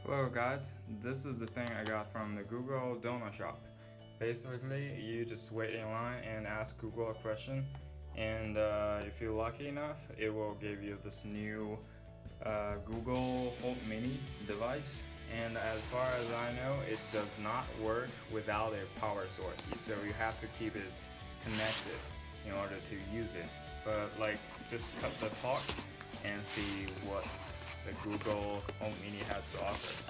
Hello guys, this is the thing I got from the Google Donut Shop. Basically, you just wait in line and ask Google a question, and if you're lucky enough, it will give you this new Google Home Mini device. And as far as I know, it does not work without a power source, so you have to keep it connected in order to use it. But like, just cut the talk and see what the Google Home Mini has to offer.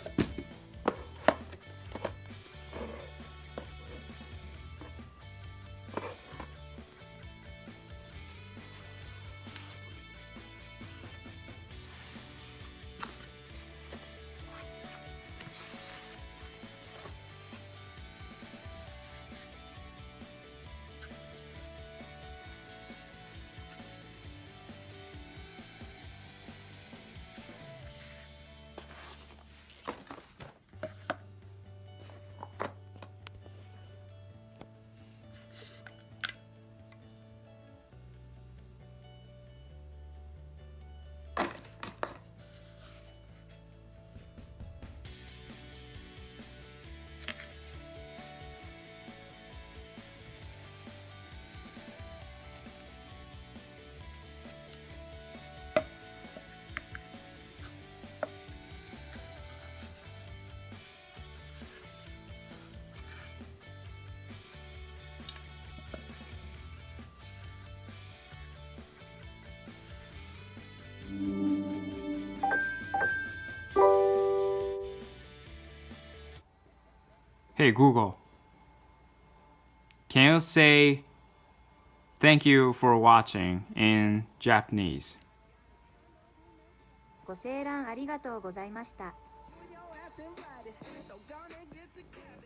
Hey Google, can you say thank you for watching in Japanese? ご清覧ありがとうございました。